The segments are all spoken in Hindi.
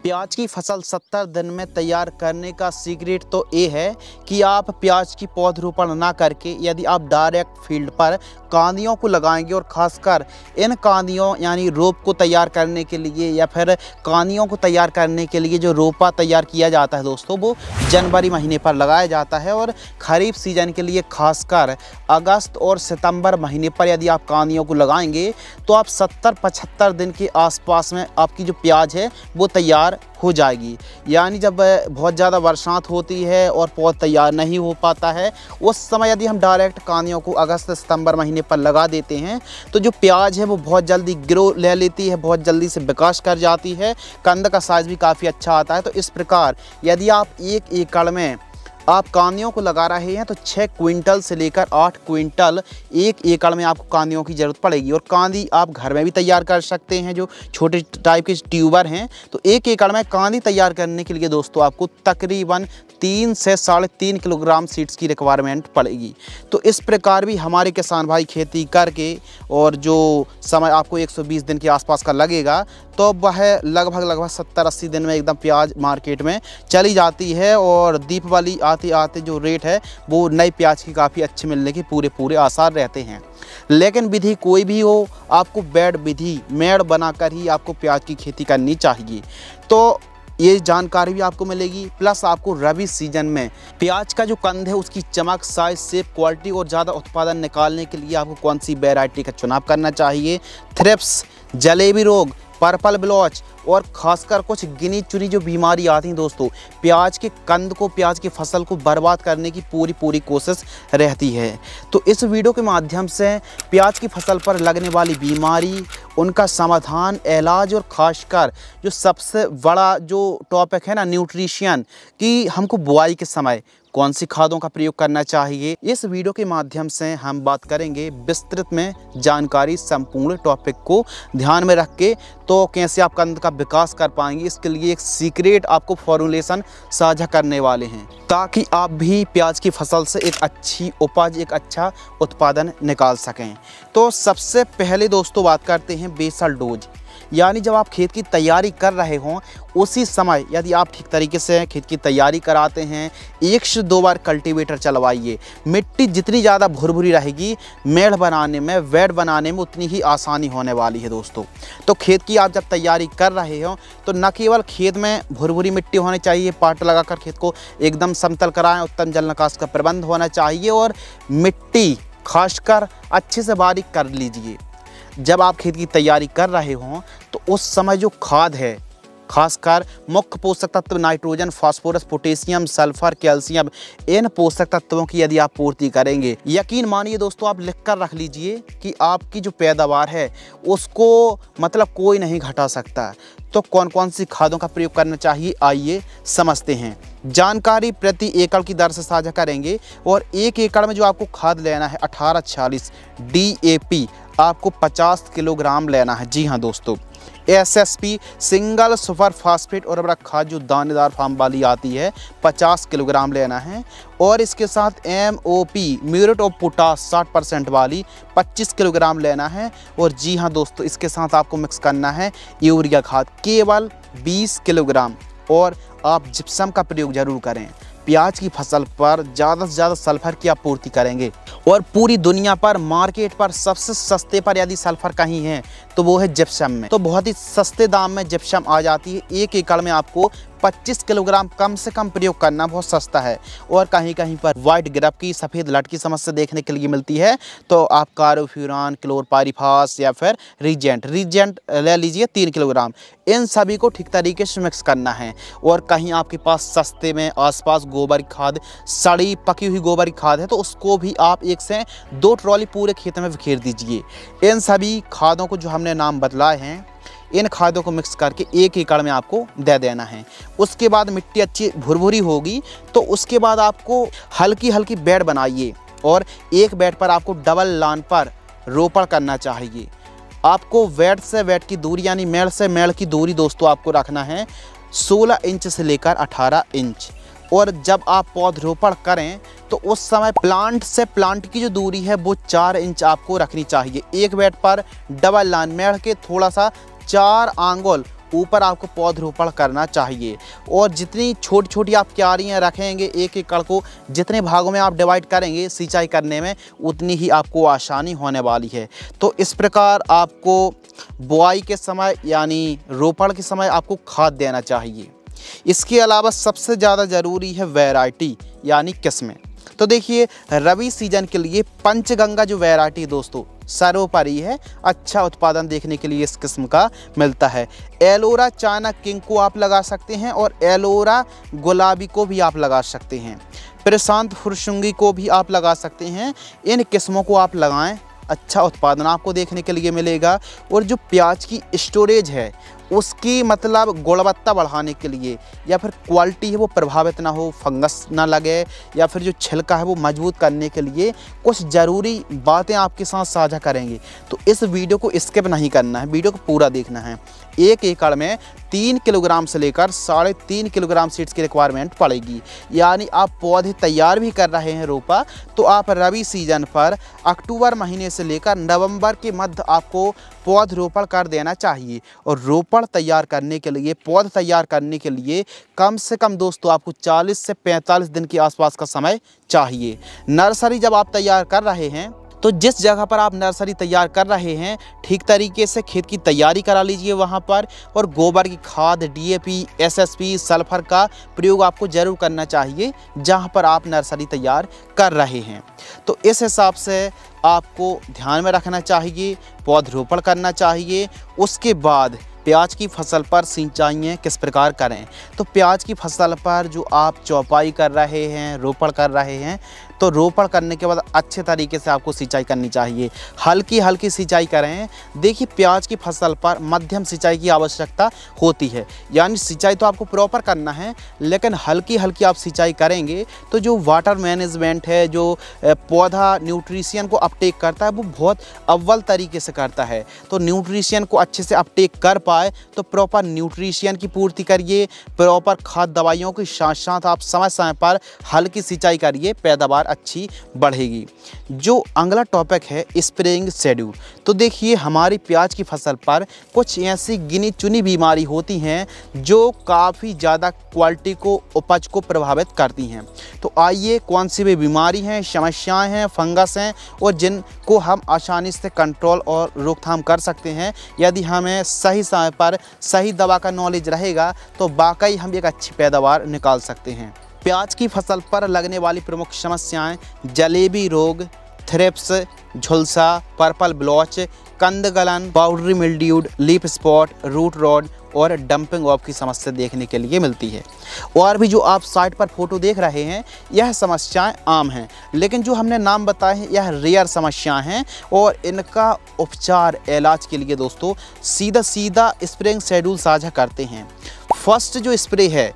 प्याज की फसल 70 दिन में तैयार करने का सीक्रेट तो ये है कि आप प्याज की पौधरोपण ना करके यदि आप डायरेक्ट फील्ड पर कांदियों को लगाएंगे और ख़ासकर इन कांदियों यानी रोप को तैयार करने के लिए या फिर कांदियों को तैयार करने के लिए जो रोपा तैयार किया जाता है दोस्तों, वो जनवरी महीने पर लगाया जाता है। और खरीफ सीजन के लिए खासकर अगस्त और सितंबर महीने पर यदि आप कांदियों को लगाएंगे तो आप 70-75 दिन के आसपास में आपकी जो प्याज है वो तैयार हो जाएगी। यानी जब बहुत ज़्यादा बरसात होती है और पौध तैयार नहीं हो पाता है, उस समय यदि हम डायरेक्ट कांदियों को अगस्त सितंबर महीने पर लगा देते हैं तो जो प्याज है वो बहुत जल्दी ग्रो ले लेती है, बहुत जल्दी से विकास कर जाती है, कंद का साइज़ भी काफ़ी अच्छा आता है। तो इस प्रकार यदि आप 1 एकड़ में आप कांदियों को लगा रहे हैं तो 6 क्विंटल से लेकर 8 क्विंटल 1 एकड़ में आपको कांदियों की ज़रूरत पड़ेगी। और कांदी आप घर में भी तैयार कर सकते हैं, जो छोटे टाइप के ट्यूबर हैं। तो 1 एकड़ में कांदी तैयार करने के लिए दोस्तों आपको तकरीबन 3 से 3.5 किलोग्राम सीड्स की रिक्वायरमेंट पड़ेगी। तो इस प्रकार भी हमारे किसान भाई खेती करके और जो समय आपको 120 दिन के आसपास का लगेगा तो वह लगभग 70-80 दिन में एकदम प्याज मार्केट में चली जाती है। और दीपावली आते आते जो रेट है वो नए प्याज की काफ़ी अच्छे मिलने के पूरे आसार रहते हैं। लेकिन विधि कोई भी हो, आपको बेड विधि मेड़ बनाकर ही आपको प्याज की खेती करनी चाहिए। तो ये जानकारी भी आपको मिलेगी। प्लस आपको रबी सीजन में प्याज का जो कंद है उसकी चमक, साइज, शेप, क्वालिटी और ज़्यादा उत्पादन निकालने के लिए आपको कौन सी वैरायटी का चुनाव करना चाहिए। थ्रिप्स, जलेबी रोग, पर्पल ब्लॉच और खासकर कुछ गिनी चुनी जो बीमारी आती हैं दोस्तों, प्याज के कंद को, प्याज की फसल को बर्बाद करने की पूरी कोशिश रहती है। तो इस वीडियो के माध्यम से प्याज की फसल पर लगने वाली बीमारी, उनका समाधान, इलाज और खासकर जो सबसे बड़ा जो टॉपिक है ना, न्यूट्रिशन, कि हमको बुआई के समय कौन सी खादों का प्रयोग करना चाहिए, इस वीडियो के माध्यम से हम बात करेंगे विस्तृत में जानकारी, संपूर्ण टॉपिक को ध्यान में रख के। तो कैसे आप कंद का विकास कर पाएंगे, इसके लिए एक सीक्रेट आपको फॉर्मूलेशन साझा करने वाले हैं ताकि आप भी प्याज की फसल से एक अच्छी उपज, एक अच्छा उत्पादन निकाल सकें। तो सबसे पहले दोस्तों बात करते हैं बेसल डोज। यानी जब आप खेत की तैयारी कर रहे हों उसी समय यदि आप ठीक तरीके से खेत की तैयारी कराते हैं, 1 से 2 बार कल्टीवेटर चलवाइए। मिट्टी जितनी ज़्यादा भुरभुरी रहेगी, मेड़ बनाने में, वेड बनाने में उतनी ही आसानी होने वाली है दोस्तों। तो खेत की आप जब तैयारी कर रहे हो तो न केवल खेत में भुरभुरी मिट्टी होनी चाहिए, पाट लगाकर खेत को एकदम समतल कराएं, उत्तम जल निकास का प्रबंध होना चाहिए और मिट्टी खासकर अच्छे से बारीक कर लीजिए। जब आप खेत की तैयारी कर रहे हों तो उस समय जो खाद है, खासकर मुख्य पोषक तत्व nitrogen, phosphorus, potassium, sulphur, calcium, इन पोषक तत्वों की यदि आप पूर्ति करेंगे, यकीन मानिए दोस्तों, आप लिख कर रख लीजिए कि आपकी जो पैदावार है उसको मतलब कोई नहीं घटा सकता। तो कौन कौन सी खादों का प्रयोग करना चाहिए, आइए समझते हैं। जानकारी प्रति एकड़ की दर से साझा करेंगे। और 1 एकड़ में जो आपको खाद लेना है 1846 DAP आपको 50 किलोग्राम लेना है। जी हाँ दोस्तों, SSP सिंगल सुपर फास्फेट और उर्वरक खाद जो दानेदार फार्म वाली आती है 50 किलोग्राम लेना है। और इसके साथ MOP म्यूरेट ऑफ पोटास 60% वाली 25 किलोग्राम लेना है। और जी हाँ दोस्तों, इसके साथ आपको मिक्स करना है यूरिया खाद केवल 20 किलोग्राम। और आप जिप्सम का प्रयोग जरूर करें। प्याज की फसल पर ज़्यादा से ज़्यादा सल्फर की आपूर्ति करेंगे। और पूरी दुनिया पर मार्केट पर सबसे सस्ते पर यदि सल्फर कहीं है तो वो है जिप्सम में। तो बहुत ही सस्ते दाम में जिप्सम आ जाती है। 1 एकड़ में आपको 25 किलोग्राम कम से कम प्रयोग करना बहुत सस्ता है। और कहीं कहीं पर वाइट ग्रब की, सफ़ेद लट की समस्या देखने के लिए मिलती है तो आप कार्बोफ्यूरान, क्लोरपाइरिफास या फिर रीजेंट ले लीजिए 3 किलोग्राम। इन सभी को ठीक तरीके से मिक्स करना है। और कहीं आपके पास सस्ते में आसपास गोबर की खाद, सड़ी पकी हुई गोबर की खाद है तो उसको भी आप 1 से 2 ट्रॉली पूरे खेत में बिखेर दीजिए। इन सभी खादों को जो हमने नाम बदलाए हैं, इन खादों को मिक्स करके 1 एकड़ में आपको दे देना है। उसके बाद मिट्टी अच्छी भुरभुरी होगी तो उसके बाद आपको हल्की बेड बनाइए। और एक बेड पर आपको डबल लाइन पर रोपण करना चाहिए। आपको वेड से वेड की दूरी यानी मेड़ से मेड़ की दूरी दोस्तों आपको रखना है 16 इंच से लेकर 18 इंच। और जब आप पौधरोपण करें तो उस समय प्लांट से प्लांट की जो दूरी है वो 4 इंच आपको रखनी चाहिए। एक बेड पर डबल लाइन मेड़ के थोड़ा सा 4 आंगुल ऊपर आपको पौधरोपण करना चाहिए। और जितनी छोटी छोटी आप क्यारियाँ रखेंगे, एक एकड़ को जितने भागों में आप डिवाइड करेंगे सिंचाई करने में, उतनी ही आपको आसानी होने वाली है। तो इस प्रकार आपको बुआई के समय यानी रोपण के समय आपको खाद देना चाहिए। इसके अलावा सबसे ज़्यादा ज़रूरी है वैरायटी यानी किस्में। तो देखिए, रबी सीजन के लिए पंचगंगा जो वैरायटी दोस्तों सर्वोपरि है, अच्छा उत्पादन देखने के लिए इस किस्म का मिलता है। एलोरा चाइना किंग को आप लगा सकते हैं और एलोरा गुलाबी को भी आप लगा सकते हैं। प्रशांत फुरसुंगी को भी आप लगा सकते हैं। इन किस्मों को आप लगाएं, अच्छा उत्पादन आपको देखने के लिए मिलेगा। और जो प्याज की स्टोरेज है उसकी मतलब गुणवत्ता बढ़ाने के लिए या फिर क्वालिटी है वो प्रभावित ना हो, फंगस ना लगे, या फिर जो छिलका है वो मजबूत करने के लिए कुछ ज़रूरी बातें आपके साथ साझा करेंगे। तो इस वीडियो को स्किप नहीं करना है, वीडियो को पूरा देखना है। 1 एकड़ में 3 किलोग्राम से लेकर 3.5 किलोग्राम सीड्स की रिक्वायरमेंट पड़ेगी। यानी आप पौधे तैयार भी कर रहे हैं रोपा, तो आप रबी सीजन पर अक्टूबर महीने से लेकर नवंबर के मध्य आपको पौधरोपण कर देना चाहिए। और रोपण तैयार करने के लिए, पौध तैयार करने के लिए कम से कम दोस्तों आपको 40 से 45 दिन के आसपास का समय चाहिए। नर्सरी जब आप तैयार कर रहे हैं तो जिस जगह पर आप नर्सरी तैयार कर रहे हैं ठीक तरीके से खेत की तैयारी करा लीजिए वहाँ पर। और गोबर की खाद, DAP, SSP, सल्फर का प्रयोग आपको ज़रूर करना चाहिए जहाँ पर आप नर्सरी तैयार कर रहे हैं। तो इस हिसाब से आपको ध्यान में रखना चाहिए, पौधरोपण करना चाहिए। उसके बाद प्याज की फसल पर सिंचाई किस प्रकार करें। तो प्याज की फसल पर जो आप चौपाई कर रहे हैं, रोपण कर रहे हैं, तो रोपण करने के बाद अच्छे तरीके से आपको सिंचाई करनी चाहिए। हल्की हल्की सिंचाई करें। देखिए, प्याज की फसल पर मध्यम सिंचाई की आवश्यकता होती है। यानी सिंचाई तो आपको प्रॉपर करना है, लेकिन हल्की हल्की आप सिंचाई करेंगे तो जो वाटर मैनेजमेंट है, जो पौधा न्यूट्रिशियन को अपटेक करता है, वो बहुत अव्वल तरीके से करता है। तो न्यूट्रिशियन को अच्छे से अपटेक कर पाए तो प्रॉपर न्यूट्रिशियन की पूर्ति करिए, प्रॉपर खाद दवाइयों के साथ साथ आप समय समय पर हल्की सिंचाई करिए, पैदावार अच्छी बढ़ेगी। जो अगला टॉपिक है स्प्रेइंग शेड्यूल। तो देखिए, हमारी प्याज की फसल पर कुछ ऐसी गिनी चुनी बीमारी होती हैं जो काफ़ी ज़्यादा क्वालिटी को, उपज को प्रभावित करती हैं। तो आइए, कौन सी भी बीमारी हैं, समस्याएं हैं, फंगस हैं, और जिनको हम आसानी से कंट्रोल और रोकथाम कर सकते हैं। यदि हमें सही समय पर सही दवा का नॉलेज रहेगा तो वाकई हम एक अच्छी पैदावार निकाल सकते हैं। प्याज की फसल पर लगने वाली प्रमुख समस्याएं जलेबी रोग, थ्रिप्स, झुलसा, पर्पल ब्लॉच, कंद गलन, powdery mildewed, leaf spot, root rot और डंपिंग ऑफ की समस्या देखने के लिए मिलती है। और भी जो आप साइट पर फोटो देख रहे हैं, यह समस्याएं आम हैं, लेकिन जो हमने नाम बताए हैं यह रेयर समस्याएं हैं। और इनका उपचार, इलाज के लिए दोस्तों सीधा स्प्रेइंग शेड्यूल साझा करते हैं। फर्स्ट जो स्प्रे है,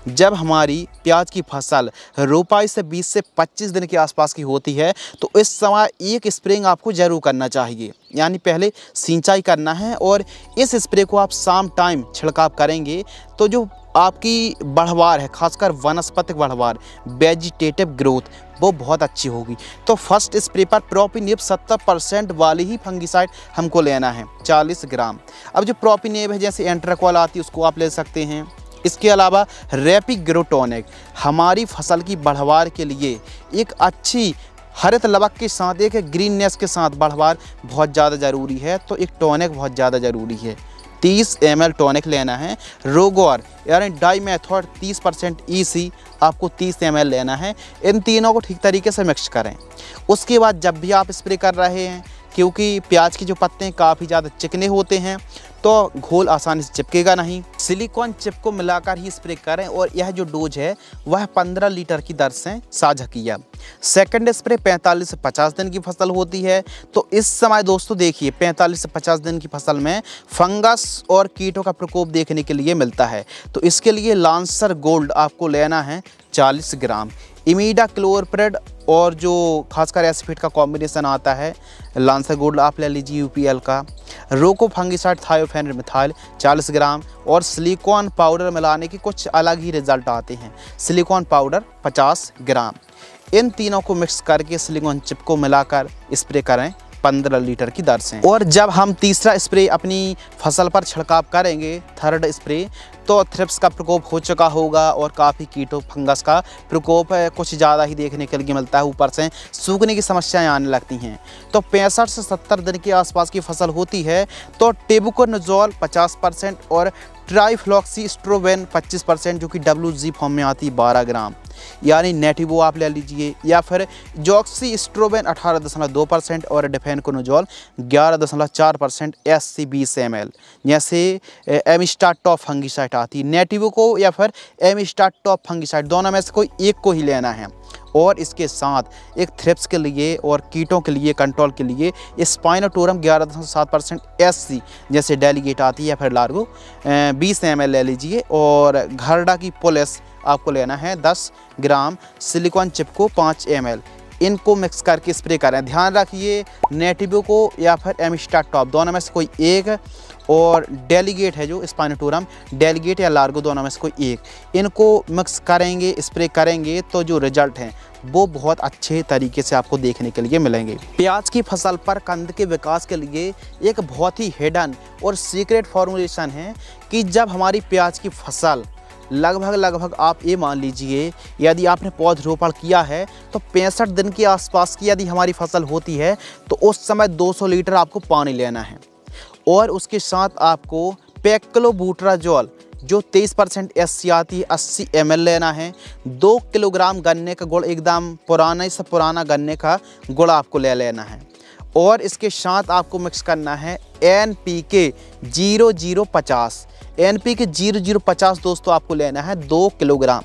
जब हमारी प्याज की फसल रोपाई से 20 से 25 दिन के आसपास की होती है, तो इस समय एक स्प्रेइंग आपको ज़रूर करना चाहिए। यानी पहले सिंचाई करना है और इस स्प्रे को आप शाम टाइम छिड़काव करेंगे तो जो आपकी बढ़वार है, खासकर वनस्पतिक बढ़वार, वेजिटेटिव ग्रोथ, वो बहुत अच्छी होगी। तो फर्स्ट स्प्रे पर प्रोपिनेब 70% वाली ही फंगिसाइड हमको लेना है, 40 ग्राम। अब जो प्रोपिनेब है, जैसे एंट्राक्वल आती है, उसको आप ले सकते हैं। इसके अलावा रैपिग्रोटोनिक हमारी फसल की बढ़वार के लिए एक अच्छी हरित लवक के साथ, एक ग्रीननेस के साथ बढ़वार बहुत ज़्यादा ज़रूरी है। तो एक टॉनिक बहुत ज़्यादा ज़रूरी है, 30 ml टॉनिक लेना है। रोगोर यानी डाईमेथॉड 30% EC आपको 30 ml लेना है। इन तीनों को ठीक तरीके से मिक्स करें। उसके बाद जब भी आप स्प्रे कर रहे हैं, क्योंकि प्याज के जो पत्ते हैं काफ़ी ज़्यादा चिकने होते हैं, तो घोल आसानी से चिपकेगा नहीं। सिलिकॉन चिप को मिलाकर ही स्प्रे करें और यह जो डोज है वह 15 लीटर की दर से साझा किया। सेकंड स्प्रे 45 से 50 दिन की फसल होती है। तो इस समय दोस्तों देखिए, 45 से 50 दिन की फसल में फंगस और कीटों का प्रकोप देखने के लिए मिलता है। तो इसके लिए लांसर गोल्ड आपको लेना है 40 ग्राम। इमीडा क्लोरप्रेड और जो खासकर एसिफेट का कॉम्बिनेशन आता है, लांसर गोल्ड आप ले लीजिए UPL का। रोको फंगिसाइड थायोफेनेट मिथाइल 40 ग्राम और सिलिकॉन पाउडर मिलाने के कुछ अलग ही रिजल्ट आते हैं। सिलिकॉन पाउडर 50 ग्राम। इन तीनों को मिक्स करके सिलिकॉन चिप को मिलाकर स्प्रे करें 15 लीटर की दर से। और जब हम तीसरा स्प्रे अपनी फसल पर छिड़काव करेंगे, थर्ड स्प्रे, तो थ्रिप्स का प्रकोप हो चुका होगा और काफ़ी कीटों फंगस का प्रकोप कुछ ज़्यादा ही देखने के लिए मिलता है। ऊपर से सूखने की समस्याएं आने लगती हैं। तो 65 से 70 दिन के आसपास की फसल होती है तो टेबुकोनजोल 50% और ट्राइफ्लॉक्सीस्ट्रोबिन 25%, जो कि WG फॉर्म में आती है 12 ग्राम, यानी नेटिवो आप ले लीजिए, या फिर जॉक्सीस्ट्रोबिन 18.2% और डिफेनकोनजोल 11.4% SC 20 ml। जैसे एमिस्टार टॉप फंगिसाइड आती है, नेटिवो को या फिर एमिस्टार टॉप फंगिसाइड, दोनों में से कोई एक को ही लेना है। और इसके साथ एक थ्रिप्स के लिए और कीटों के लिए कंट्रोल के लिए स्पाइनोटोरम 11.7% SC जैसे डेलीगेट आती है या फिर लार्गो 20 ml ले लीजिए। और घरडा की पुलिस आपको लेना है 10 ग्राम, सिलिकॉन चिप को 5 ml। इनको मिक्स करके स्प्रे करें। ध्यान रखिए नेटिवो को या फिर एमिस्टार टॉप, दोनों में से कोई एक, और डेलीगेट है जो स्पाइनोटोरम, डेलीगेट या लार्गो, दोनों में से कोई एक, इनको मिक्स करेंगे, स्प्रे करेंगे तो जो रिजल्ट हैं वो बहुत अच्छे तरीके से आपको देखने के लिए मिलेंगे। प्याज की फसल पर कंद के विकास के लिए एक बहुत ही हिडन और सीक्रेट फॉर्मुलेशन है कि जब हमारी प्याज की फसल लगभग आप ये मान लीजिए, यदि आपने पौधरोपण किया है तो 65 दिन के आसपास की यदि हमारी फसल होती है तो उस समय 200 लीटर आपको पानी लेना है। और उसके साथ आपको पेक्लोबुटराजोल जो 23% SC आती है 80 ml लेना है। 2 किलोग्राम गन्ने का गुड़, एकदम पुराना से पुराना गन्ने का गुड़ आपको ले लेना है। और इसके साथ आपको मिक्स करना है NPK 0050, NPK 0050 दोस्तों आपको लेना है 2 किलोग्राम।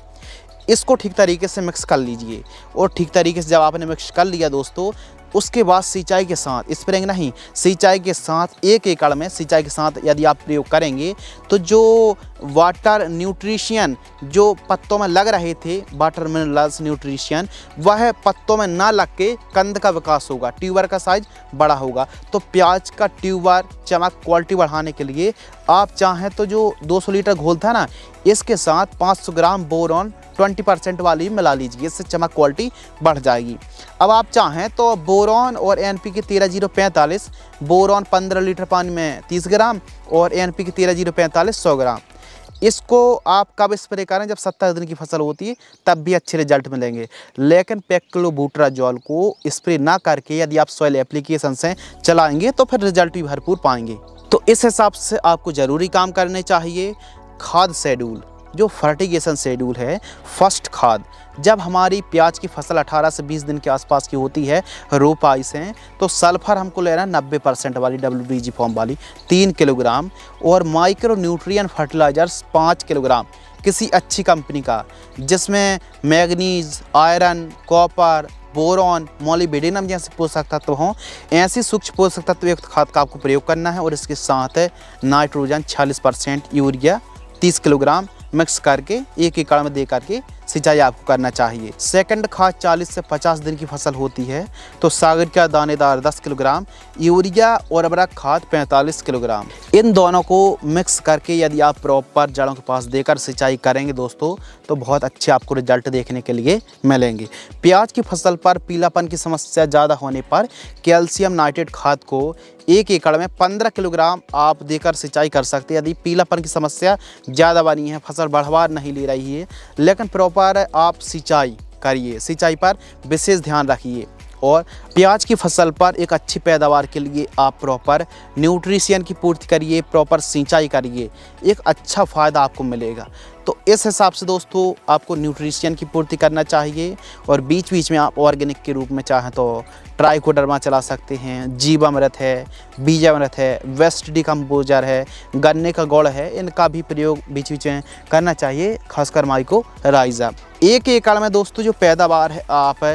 इसको ठीक तरीके से मिक्स कर लीजिए। और ठीक तरीके से जब आपने मिक्स कर लिया दोस्तों, उसके बाद सिंचाई के साथ, स्प्रेइंग नहीं, सिंचाई के साथ 1 एकड़ में सिंचाई के साथ यदि आप प्रयोग करेंगे तो जो वाटर न्यूट्रिशन जो पत्तों में लग रहे थे, वाटर मिनरल्स न्यूट्रिशन, वह पत्तों में ना लग के कंद का विकास होगा, ट्यूबर का साइज बड़ा होगा। तो प्याज का ट्यूबर चमक क्वालिटी बढ़ाने के लिए आप चाहें तो जो 200 लीटर घोल था ना, इसके साथ 500 ग्राम बोरॉन 20% वाली मिला लीजिए, इससे चमक क्वालिटी बढ़ जाएगी। अब आप चाहें तो बोरॉन और NPK 13045, बोरॉन 15 लीटर पानी में 30 ग्राम और NPK 13045 100 ग्राम, इसको आप कब स्प्रे करें? जब 70 दिन की फसल होती है, तब भी अच्छे रिजल्ट मिलेंगे। लेकिन पेक्लोबुटराजोल को स्प्रे ना करके यदि आप सॉइल एप्लीकेशन से चलाएंगे तो फिर रिजल्ट भी भरपूर पाएंगे। तो इस हिसाब से आपको ज़रूरी काम करने चाहिए। खाद शेड्यूल, जो फर्टिगेशन शेड्यूल है, फर्स्ट खाद, जब हमारी प्याज की फसल 18 से 20 दिन के आसपास की होती है रोपाई से, तो सल्फर हमको लेना 90% वाली WBG फॉर्म वाली 3 किलोग्राम, और माइक्रो न्यूट्रिएंट फर्टिलाइजर्स 5 किलोग्राम किसी अच्छी कंपनी का, जिसमें manganese, iron, copper, boron, molybdenum जैसे पोषक तत्व हों, ऐसी सूक्ष्म पोषक तत्व युक्त खाद का आपको प्रयोग करना है। और इसके साथ नाइट्रोजन 46%, यूरिया 30 किलोग्राम मिक्स करके 1 एकड़ में दे करके सिंचाई आपको करना चाहिए। सेकंड खाद 40 से 50 दिन की फसल होती है तो सागर का दानेदार 10 किलोग्राम, यूरिया और उर्वरक खाद 45 किलोग्राम, इन दोनों को मिक्स करके यदि आप प्रॉपर जड़ों के पास देकर सिंचाई करेंगे दोस्तों, तो बहुत अच्छे आपको रिजल्ट देखने के लिए मिलेंगे। प्याज की फसल पर पीलापन की समस्या ज़्यादा होने पर कैल्शियम नाइट्रेट खाद को 1 एकड़ में 15 किलोग्राम आप देकर सिंचाई कर सकते हैं। यदि पीलापन की समस्या ज़्यादा बनी है, फसल बढ़वार नहीं ले रही है, लेकिन प्रॉपर आप सिंचाई करिए, सिंचाई पर विशेष ध्यान रखिए। और प्याज की फसल पर एक अच्छी पैदावार के लिए आप प्रॉपर न्यूट्रिशन की पूर्ति करिए, प्रॉपर सिंचाई करिए, एक अच्छा फ़ायदा आपको मिलेगा। तो इस हिसाब से दोस्तों आपको न्यूट्रिशन की पूर्ति करना चाहिए। और बीच बीच में आप ऑर्गेनिक के रूप में चाहें तो ट्राइकोडर्मा चला सकते हैं, जीवामृत है, बीजामृत है, वेस्ट डिकम्पोजर है, गन्ने का गुड़ है, इनका भी प्रयोग बीच बीच में करना चाहिए, खासकर माइकोराइज़ा। 1 एकड़ में दोस्तों जो पैदावार है आप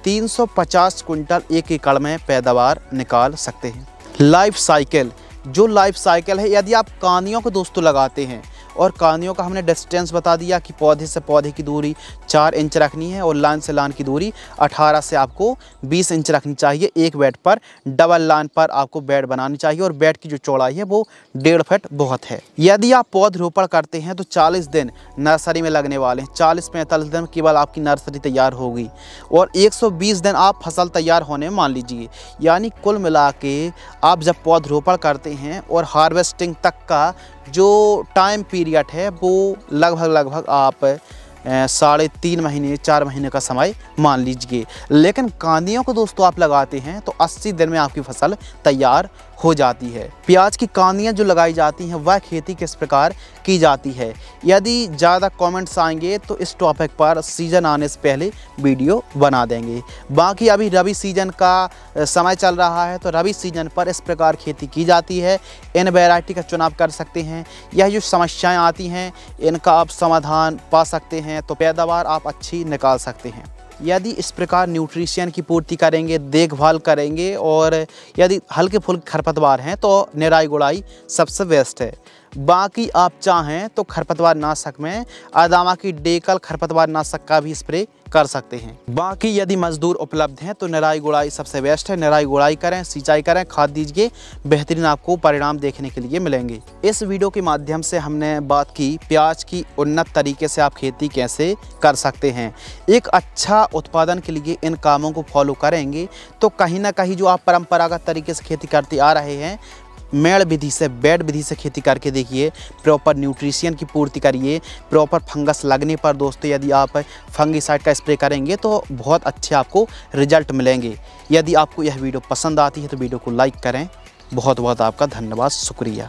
350 कुंटल 1 एकड़ में पैदावार निकाल सकते हैं। लाइफ साइकिल, जो लाइफ साइकिल है, यदि आप कांदियों को दोस्तों लगाते हैं और कांदियों का हमने डिस्टेंस बता दिया कि पौधे से पौधे की दूरी 4 इंच रखनी है और लाइन से लाइन की दूरी 18 से आपको 20 इंच रखनी चाहिए। एक बेड पर डबल लाइन पर आपको बेड बनानी चाहिए और बेड की जो चौड़ाई है वो 1.5 फीट बहुत है। यदि आप पौधरोपण करते हैं तो 40 दिन नर्सरी में लगने वाले हैं। 40-45 दिन केवल आपकी नर्सरी तैयार होगी और 120 दिन आप फसल तैयार होने में मान लीजिए। यानी कुल मिला के आप जब पौधरोपण करते हैं और हार्वेस्टिंग तक का जो टाइम पीरियड है वो लगभग आप 3.5 महीने 4 महीने का समय मान लीजिए। लेकिन कांदियों को दोस्तों आप लगाते हैं तो 80 दिन में आपकी फसल तैयार हो जाती है। प्याज की कांदियाँ जो लगाई जाती हैं वह खेती किस प्रकार की जाती है, यदि ज़्यादा कमेंट्स आएंगे तो इस टॉपिक पर सीज़न आने से पहले वीडियो बना देंगे। बाकी अभी रबी सीज़न का समय चल रहा है तो रबी सीज़न पर इस प्रकार खेती की जाती है। इन वैरायटी का चुनाव कर सकते हैं। यह जो समस्याएं आती हैं इनका आप समाधान पा सकते हैं तो पैदावार आप अच्छी निकाल सकते हैं। यदि इस प्रकार न्यूट्रिशन की पूर्ति करेंगे, देखभाल करेंगे और यदि हल्के फुल्के खरपतवार हैं तो निराई गुड़ाई सबसे बेस्ट है। बाकी आप चाहें तो खरपतवार नाशक में अदामा की डेकल खरपतवार नाशक का भी स्प्रे कर सकते हैं। बाकी यदि मजदूर उपलब्ध हैं तो निराई गुड़ाई सबसे बेस्ट है। निराई गुड़ाई करें, सिंचाई करें, खाद दीजिए, बेहतरीन आपको परिणाम देखने के लिए मिलेंगे। इस वीडियो के माध्यम से हमने बात की प्याज की उन्नत तरीके से आप खेती कैसे कर सकते हैं। एक अच्छा उत्पादन के लिए इन कामों को फॉलो करेंगे तो कहीं ना कहीं जो आप परंपरागत तरीके से खेती करते आ रहे हैं, मेड़ विधि से, बेड विधि से खेती करके देखिए, प्रॉपर न्यूट्रिशन की पूर्ति करिए। प्रॉपर फंगस लगने पर दोस्तों यदि आप फंगीसाइड का स्प्रे करेंगे तो बहुत अच्छे आपको रिजल्ट मिलेंगे। यदि आपको यह वीडियो पसंद आती है तो वीडियो को लाइक करें। बहुत बहुत आपका धन्यवाद, शुक्रिया।